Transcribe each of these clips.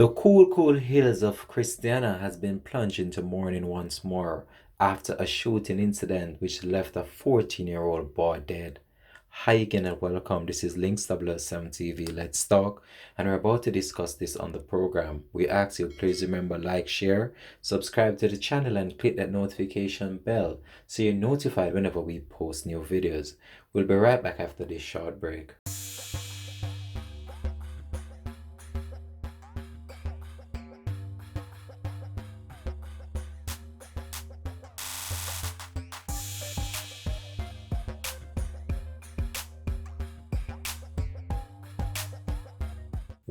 The cool hills of Christiana has been plunged into mourning once more after a shooting incident which left a 14-year-old boy dead. Hi again and welcome. This is Links 7 TV. Let's talk. And we're about to discuss this on the program. We ask you please remember like, share, subscribe to the channel and click that notification bell so you're notified whenever we post new videos. We'll be right back after this short break.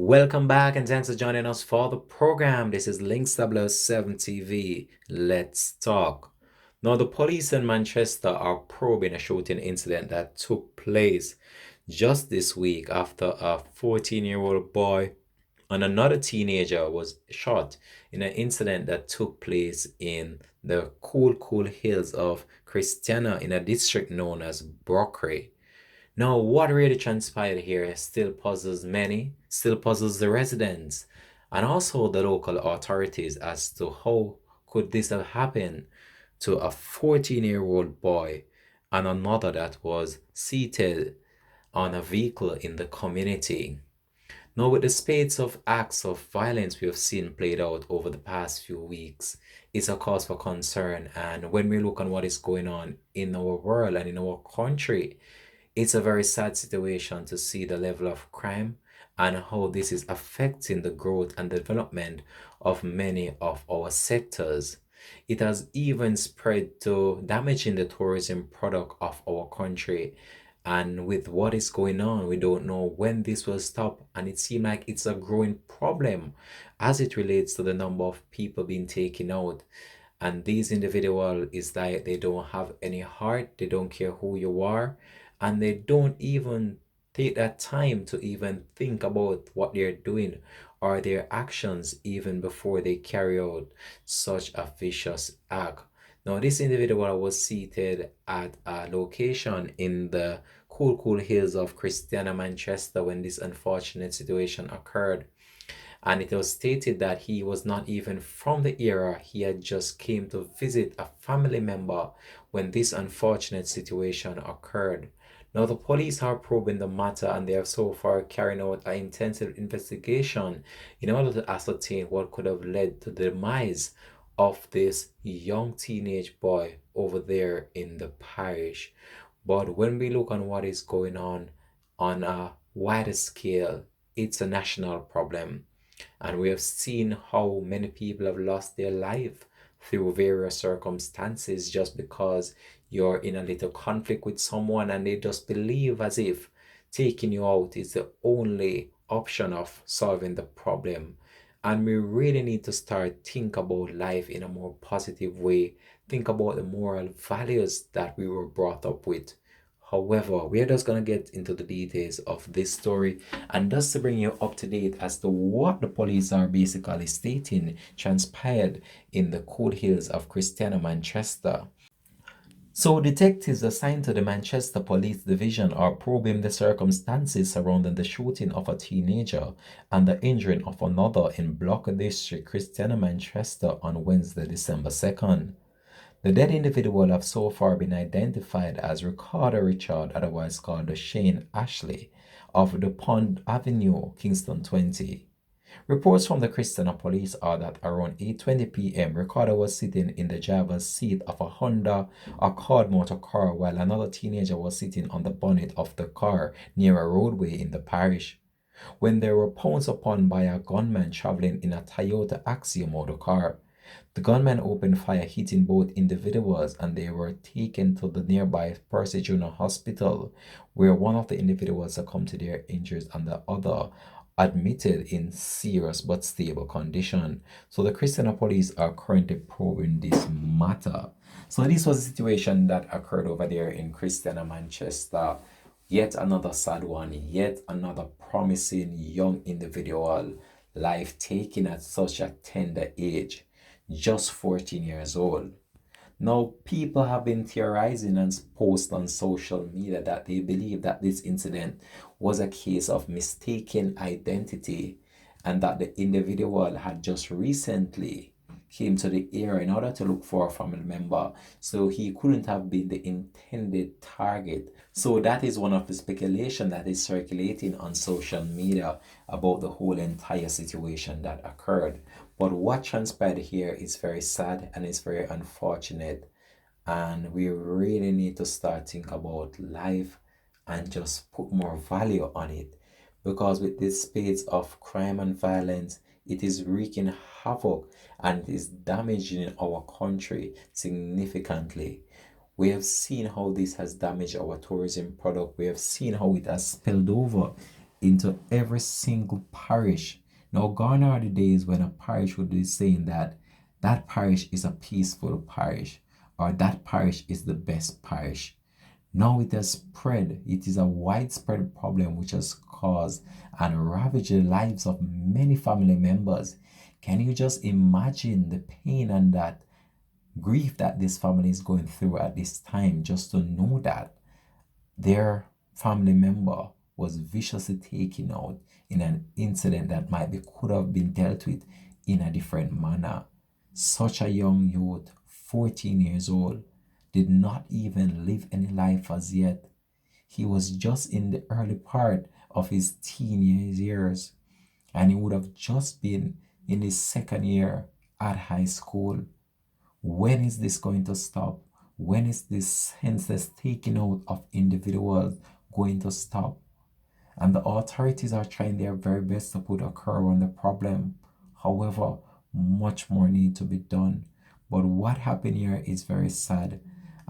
Welcome back and thanks for joining us for the program. This is Links 7 TV. Let's talk. Now, the police in Manchester are probing a shooting incident that took place just this week after a 14-year-old boy and another teenager was shot in an incident that took place in the cool hills of Christiana in a district known as Brockery. Now, what really transpired here still puzzles many, still puzzles the residents, and also the local authorities as to how could this have happened to a 14-year-old boy and another that was seated on a vehicle in the community. Now, with the spades of acts of violence we have seen played out over the past few weeks, it's a cause for concern. And when we look on what is going on in our world and in our country, it's a very sad situation to see the level of crime and how this is affecting the growth and development of many of our sectors. It has even spread to damaging the tourism product of our country. And with what is going on, we don't know when this will stop. And it seems like it's a growing problem as it relates to the number of people being taken out. And these individuals is like they don't have any heart, they don't care who you are, and they don't even take that time to even think about what they're doing or their actions even before they carry out such a vicious act. Now, this individual was seated at a location in the cool hills of Christiana, Manchester when this unfortunate situation occurred. And it was stated that he was not even from the area. He had just came to visit a family member when this unfortunate situation occurred. Now, the police are probing the matter and they have so far carried out an intensive investigation in order to ascertain what could have led to the demise of this young teenage boy over there in the parish. But when we look on what is going on a wider scale, it's a national problem. And we have seen how many people have lost their life through various circumstances just because you're in a little conflict with someone and they just believe as if taking you out is the only option of solving the problem. And we really need to start think about life in a more positive way. Think about the moral values that we were brought up with. However, we are just going to get into the details of this story and just to bring you up to date as to what the police are basically stating transpired in the cool hills of Christiana, Manchester. So, detectives assigned to the Manchester Police Division are probing the circumstances surrounding the shooting of a teenager and the injuring of another in Block District, Christiana, Manchester on Wednesday, December 2nd. The dead individual have so far been identified as Ricardo Richard, otherwise called the Shane Ashley, of the Pond Avenue, Kingston 20. Reports from the Christiana police are that around 8:20 p.m., Ricardo was sitting in the driver's seat of a Honda Accord motor car while another teenager was sitting on the bonnet of the car near a roadway in the parish. When they were pounced upon by a gunman traveling in a Toyota Axia motor car. The gunman opened fire, hitting both individuals, and they were taken to the nearby Percy Junior Hospital, where one of the individuals succumbed to their injuries and the other admitted in serious but stable condition. So the Christiana police are currently probing this matter. So this was a situation that occurred over there in Christiana, Manchester. Yet another sad one, yet another promising young individual, life taken at such a tender age, just 14 years old. Now, people have been theorizing and post on social media that they believe that this incident was a case of mistaken identity and that the individual had just recently came to the area in order to look for a family member, so he couldn't have been the intended target. So that is one of the speculation that is circulating on social media about the whole entire situation that occurred. But what transpired here is very sad and it's very unfortunate, and we really need to start think about life and just put more value on it, because with this space of crime and violence, it is wreaking havoc and is damaging our country significantly. We have seen how this has damaged our tourism product. We have seen how it has spilled over into every single parish. Now, gone are the days when a parish would be saying that that parish is a peaceful parish, or that parish is the best parish. Now it has spread. It is a widespread problem which has caused and ravaged the lives of many family members. Can you just imagine the pain and that grief that this family is going through at this time, just to know that their family member was viciously taken out in an incident that could have been dealt with in a different manner. Such a young youth, 14 years old, did not even live any life as yet. He was just in the early part of his teen years, and he would have just been in his second year at high school. When is this going to stop? When is this senseless taking out of individuals going to stop? And the authorities are trying their very best to put a curb on the problem. However, much more need to be done. But what happened here is very sad.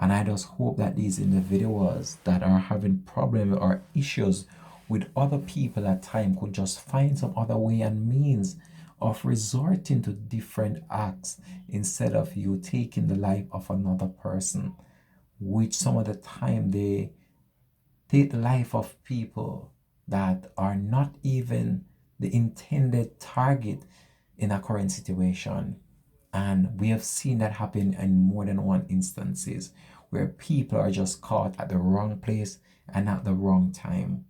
And I just hope that these individuals that are having problems or issues with other people at time could just find some other way and means of resorting to different acts instead of you taking the life of another person, which some of the time they take the life of people that are not even the intended target in a current situation. And we have seen that happen in more than one instances where people are just caught at the wrong place and at the wrong time.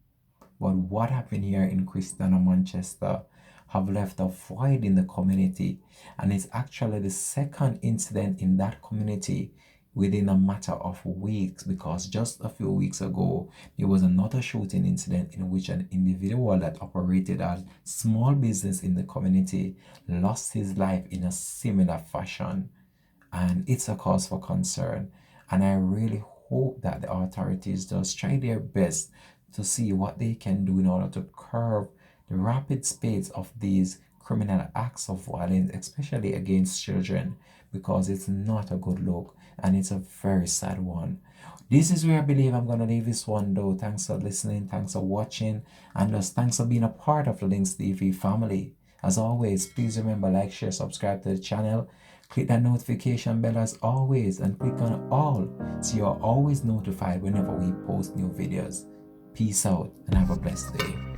But what happened here in Christiana, Manchester, have left a void in the community, and it's actually the second incident in that community within a matter of weeks, because just a few weeks ago there was another shooting incident in which an individual that operated a small business in the community lost his life in a similar fashion, and it's a cause for concern. And I really hope that the authorities just try their best to see what they can do in order to curb the rapid space of these criminal acts of violence, especially against children, because it's not a good look and it's a very sad one. This is where I believe I'm going to leave this one though. Thanks for listening, thanks for watching, and just thanks for being a part of the Links TV family. As always, please remember, like, share, subscribe to the channel. Click that notification bell as always and click on all so you're always notified whenever we post new videos. Peace out and have a blessed day.